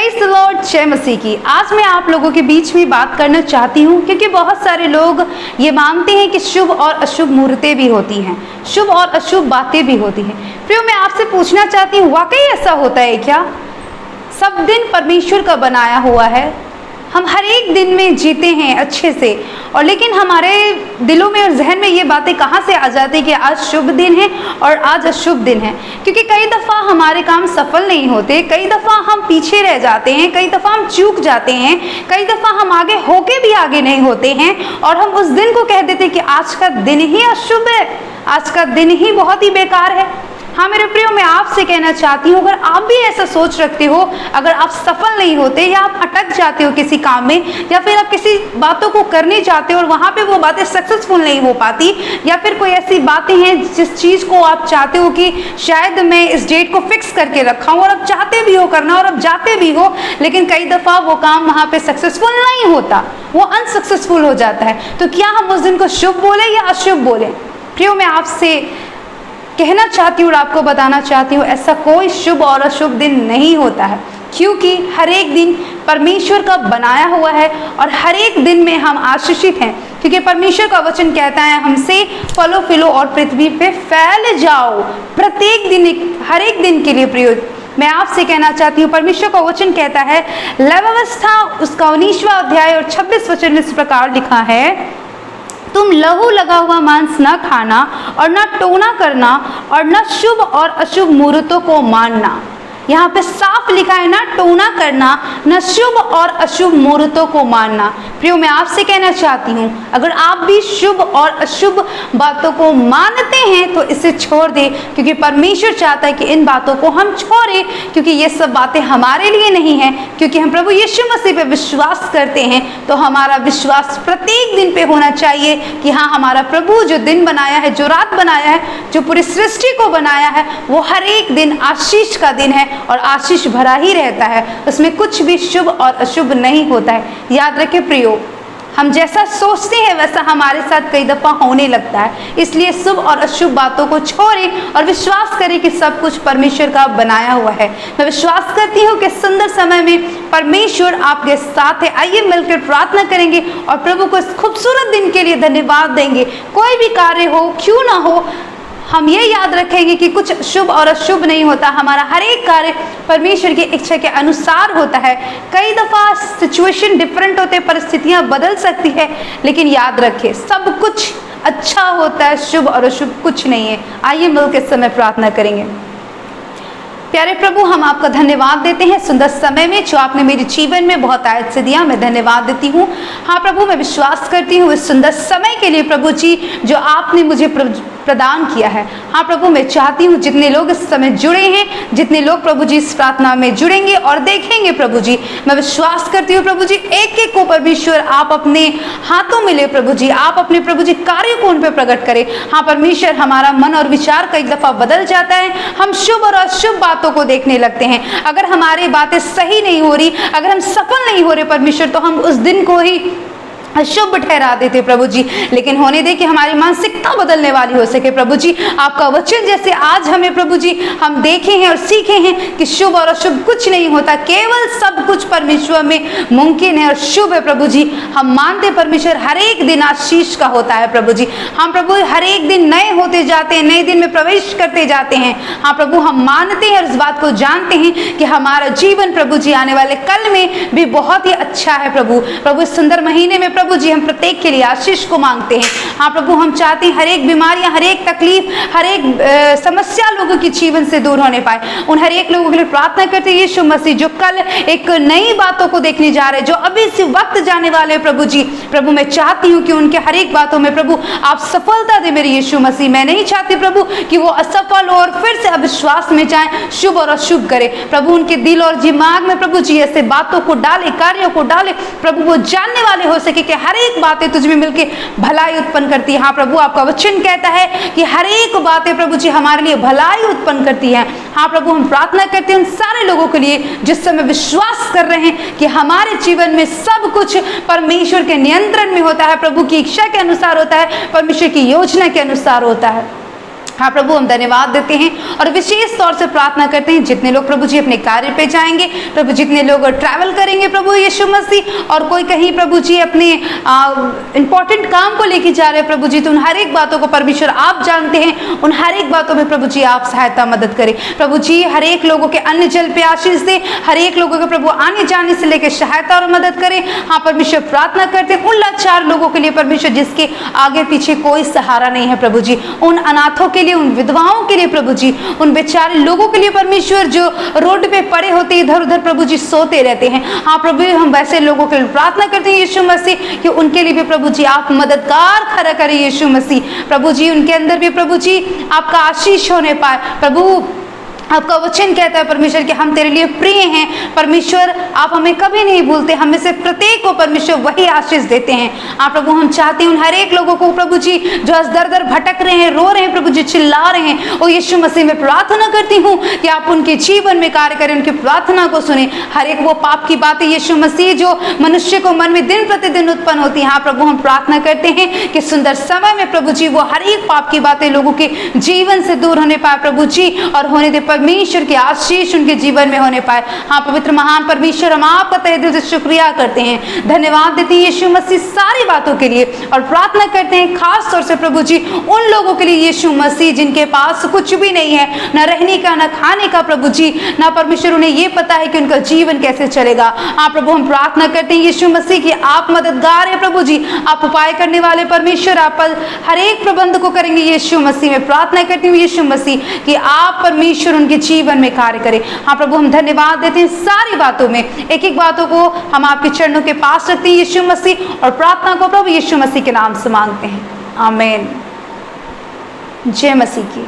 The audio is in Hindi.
प्रेज द लॉर्ड, जय मसीह की। आज मैं आप लोगों के बीच में बात करना चाहती हूँ क्योंकि बहुत सारे लोग ये मानते हैं कि शुभ और अशुभ मुहूर्तें भी होती हैं, शुभ और अशुभ बातें भी होती हैं। प्रियो, मैं आपसे पूछना चाहती हूँ, वाकई ऐसा होता है क्या? सब दिन परमेश्वर का बनाया हुआ है, हम हर एक दिन में जीते हैं अच्छे से, और लेकिन हमारे दिलों में और जहन में ये बातें कहाँ से आ जाती कि आज शुभ दिन है और आज अशुभ दिन है। क्योंकि कई दफ़ा हमारे काम सफल नहीं होते, कई दफ़ा हम पीछे रह जाते हैं, कई दफ़ा हम चूक जाते हैं, कई दफ़ा हम आगे होके भी आगे नहीं होते हैं, और हम उस दिन को कह देते हैं कि आज का दिन ही अशुभ है, आज का दिन ही बहुत ही बेकार है। हाँ मेरे प्रियो, मैं आपसे कहना चाहती हूँ, अगर आप भी ऐसा सोच रखते हो, अगर आप सफल नहीं होते या आप अटक जाते हो किसी काम में, या फिर आप किसी बातों को करने चाहते हो और वहाँ पे वो बातें सक्सेसफुल नहीं हो पाती, या फिर कोई ऐसी बातें हैं जिस चीज़ को आप चाहते हो कि शायद मैं इस डेट को फिक्स करके रखा हूँ, और आप चाहते भी हो करना और आप जाते भी हो, लेकिन कई दफ़ा वो काम वहाँ पर सक्सेसफुल नहीं होता, वो अनसक्सेसफुल हो जाता है, तो क्या हम उस दिन को शुभ बोले या अशुभ बोले? प्रियो, मैं आपसे कहना चाहती हूँ और आपको बताना चाहती हूँ, ऐसा कोई शुभ और अशुभ दिन नहीं होता है, क्योंकि हर एक दिन परमेश्वर का बनाया हुआ है और हर एक दिन में हम आशीषित हैं। क्योंकि परमेश्वर का वचन कहता है हमसे, फलो फिलो और पृथ्वी पे फैल जाओ। प्रत्येक दिन, हर एक दिन के लिए प्रियो, मैं आपसे कहना चाहती हूँ, परमेश्वर का वचन कहता है, लेव्यवस्था उसका 19वां अध्याय और 26 वचन में इस प्रकार लिखा है, तुम लहू लगा हुआ मांस न खाना और न टोना करना और न शुभ और अशुभ मुहूर्तों को मानना। यहाँ पे साफ लिखा है, ना टोना करना, न शुभ और अशुभ मुहूर्तों को मानना। प्रियो, मैं आपसे कहना चाहती हूँ, अगर आप भी शुभ और अशुभ बातों को मानते हैं तो इसे छोड़ दें, क्योंकि परमेश्वर चाहता है कि इन बातों को हम छोड़ें, क्योंकि ये सब बातें हमारे लिए नहीं हैं। क्योंकि हम प्रभु यीशु मसीह पे विश्वास करते हैं, तो हमारा विश्वास प्रत्येक दिन पे होना चाहिए कि हाँ, हमारा प्रभु जो दिन बनाया है, जो रात बनाया है, जो पूरी सृष्टि को बनाया है, वो हर एक दिन आशीष का दिन है और आशीष भरा ही रहता है, उसमें कुछ भी शुभ और अशुभ नहीं होता है। याद रखें प्रियो, हम जैसा सोचते हैं वैसा हमारे साथ कई दफ़ा होने लगता है, इसलिए शुभ और अशुभ बातों को छोड़ें और विश्वास करें कि सब कुछ परमेश्वर का बनाया हुआ है। मैं विश्वास करती हूँ कि सुंदर समय में परमेश्वर आपके साथ है। आइए मिलकर प्रार्थना करेंगे और प्रभु को इस खूबसूरत दिन के लिए धन्यवाद देंगे। कोई भी कार्य हो, क्यों ना हो, हम ये याद रखेंगे कि कुछ शुभ और अशुभ नहीं होता, हमारा हर एक कार्य परमेश्वर की इच्छा के अनुसार होता है। कई दफ़ा सिचुएशन डिफरेंट होते, परिस्थितियां बदल सकती है, लेकिन याद रखें सब कुछ अच्छा होता है, शुभ और अशुभ कुछ नहीं है। आइए मिलकर इस समय प्रार्थना करेंगे। प्यारे प्रभु, हम आपका धन्यवाद देते हैं सुंदर समय में जो आपने मेरे जीवन में बहुत आयत से दिया, मैं धन्यवाद देती हूँ। हाँ प्रभु, मैं विश्वास करती हूँ इस सुंदर समय के लिए प्रभु जी जो आपने मुझे प्रदान किया है। हाँ प्रभु, मैं चाहती हूँ जितने लोग इस समय जुड़े हैं, जितने लोग प्रभु जी इस प्रार्थना में जुड़ेंगे और देखेंगे प्रभु जी, मैं विश्वास करती हूँ प्रभु जी एक एक को परमेश्वर आप अपने हाथों में ले प्रभु जी, आप अपने प्रभु जी कार्य को उन पर प्रकट करें। हाँ परमेश्वर, हमारा मन और विचार कई दफ़ा बदल जाता है, हम शुभ और अशुभ बातों को देखने लगते हैं। अगर हमारी बातें सही नहीं हो रही, अगर हम सफल नहीं हो रहे परमेश्वर, तो हम उस दिन को ही शुभ ठहरा देते प्रभु जी। लेकिन होने दे कि हमारी मानसिकता बदलने वाली हो सके प्रभु जी। आपका वचन जैसे आज हमें प्रभु जी हम देखे हैं और सीखे हैं कि शुभ और अशुभ कुछ नहीं होता, केवल सब कुछ परमेश्वर में मुमकिन है और शुभ है प्रभु जी। हम मानते परमेश्वर हर एक दिन आशीष का होता है प्रभु जी। हम प्रभु हर एक दिन नए होते जाते हैं, नए दिन में प्रवेश करते जाते हैं। हाँ प्रभु, हम मानते हैं और इस बात को जानते हैं कि हमारा जीवन प्रभु जी आने वाले कल में भी बहुत ही अच्छा है प्रभु। प्रभु इस सुंदर महीने में प्रभु जी हम प्रत्येक के लिए आशीष को मांगते हैं। हाँ प्रभु, हम चाहते हैं हर एक बीमारियां, हर एक तकलीफ, हर एक समस्या लोगों के जीवन से दूर होने पाए। उन हर एक लोगों के लिए प्रार्थना करते हैं यीशु मसीह जो कल एक नई बातों को देखने जा रहे हैं, जो अभी इसी वक्त जाने वाले हैं प्रभु जी। प्रभु मैं चाहती हूँ कि उनके हर एक बातों में प्रभु आप सफलता दे मेरे यीशु मसीह। मैं नहीं चाहती प्रभु कि वो असफल हो और फिर से अविश्वास में जाए, शुभ और अशुभ करे प्रभु। उनके दिल और दिमाग में प्रभु जी ऐसे बातों को डाले, कार्यों को डाले प्रभु, वो जानने वाले हो सके कि हर एक बातें तुझ में मिलके भलाई उत्पन्न करती है। हाँ प्रभु, आपका वचन कहता है कि हर एक बातें प्रभु जी हमारे लिए भलाई उत्पन्न करती है। हाँ प्रभु, हम प्रार्थना करते हैं उन सारे लोगों के लिए जिस समय विश्वास कर रहे हैं कि हमारे जीवन में सब कुछ परमेश्वर के नियंत्रण में होता है, प्रभु की इच्छा के अनुसार होता है, परमेश्वर की योजना के अनुसार होता है। हाँ प्रभु, हम धन्यवाद देते हैं और विशेष तौर से प्रार्थना करते हैं जितने लोग प्रभु जी अपने कार्य पे जाएंगे, प्रभु जितने लोग ट्रैवल करेंगे प्रभु यीशु मसीह, और कोई कहीं प्रभु जी अपने इंपॉर्टेंट काम को लेके जा रहे हैं प्रभु जी, तो उन हर एक बातों को परमेश्वर आप जानते हैं, उन हर एक बातों में प्रभु जी आप सहायता मदद करें प्रभु जी। हर एक लोगों के अन्न जल पे आशीष दे, हर एक लोगों के प्रभु आने जाने से लेकर सहायता और मदद करें। हाँ परमेश्वर, प्रार्थना करते हैं उन लाचार लोगों के लिए परमेश्वर जिसके आगे पीछे कोई सहारा नहीं है प्रभु जी, उन अनाथों के लिए, उन विधवाओं के लिए प्रभु जी, उन बेचारे लोगों के लिए परमेश्वर जो रोड पे पड़े होते इधर उधर प्रभु जी सोते रहते हैं। हाँ प्रभु, हम वैसे लोगों के लिए प्रार्थना करते हैं यीशु मसीह कि उनके लिए भी प्रभु जी आप मददगार खड़ा करें यीशु मसीह प्रभु जी, उनके अंदर भी प्रभु जी आपका आशीष होने पाए प्रभु। आपका वचन कहता है परमेश्वर कि हम तेरे लिए प्रिय हैं परमेश्वर, आप हमें कभी नहीं भूलते, हमें से प्रत्येक को परमेश्वर वही आशीष देते हैं। आप प्रभु, हम चाहते हैं उन हर एक लोगों को प्रभु जी जो आज दर दर भटक रहे हैं, रो रहे हैं प्रभु जी, चिल्ला रहे हैं, ओ यीशु मसीह में प्रार्थना करती हूँ कि आप उनके जीवन में कार्य करें, उनकी प्रार्थना को सुने। हर एक वो पाप की बातें यीशु मसीह जो मनुष्य को मन में दिन प्रतिदिन उत्पन्न होती है, हाँ प्रभु हम प्रार्थना करते हैं कि सुंदर समय में प्रभु जी वो हर एक पाप की बातें लोगों के जीवन से दूर होने पाए प्रभु जी, और होने दे परमेश्वर की आशीष उनके जीवन में होने पाए। हाँ पवित्र महान परमेश्वर, हम आपका तहे दिल से शुक्रिया करते हैं, धन्यवाद देते हैं यीशु मसीह सारी बातों के लिए, और प्रार्थना करते हैं खास तौर से प्रभु जी उन लोगों के लिए यीशु मसीह जिनके पास कुछ भी नहीं है, न रहने का न खाने का प्रभु जी, ना परमेश्वर उन्हें ये पता है कि उनका जीवन कैसे चलेगा। हाँ प्रभु, हम प्रार्थना करते हैं यीशु मसीह कि आप मददगार है प्रभु जी, आप उपाय करने वाले परमेश्वर, आप हर एक प्रबंध को करेंगे यीशु मसीह में। प्रार्थना करती हूँ यीशु मसीह कि आप परमेश्वर उनके जीवन में कार्य करें। हाँ प्रभु, हम धन्यवाद देते हैं सारी बातों में, एक एक बातों को हम आपके चरणों के पास रखते हैं यीशु मसीह, और प्रार्थना को प्रभु यीशु मसीह के नाम से मांगते हैं, आमीन। जय मसीह की।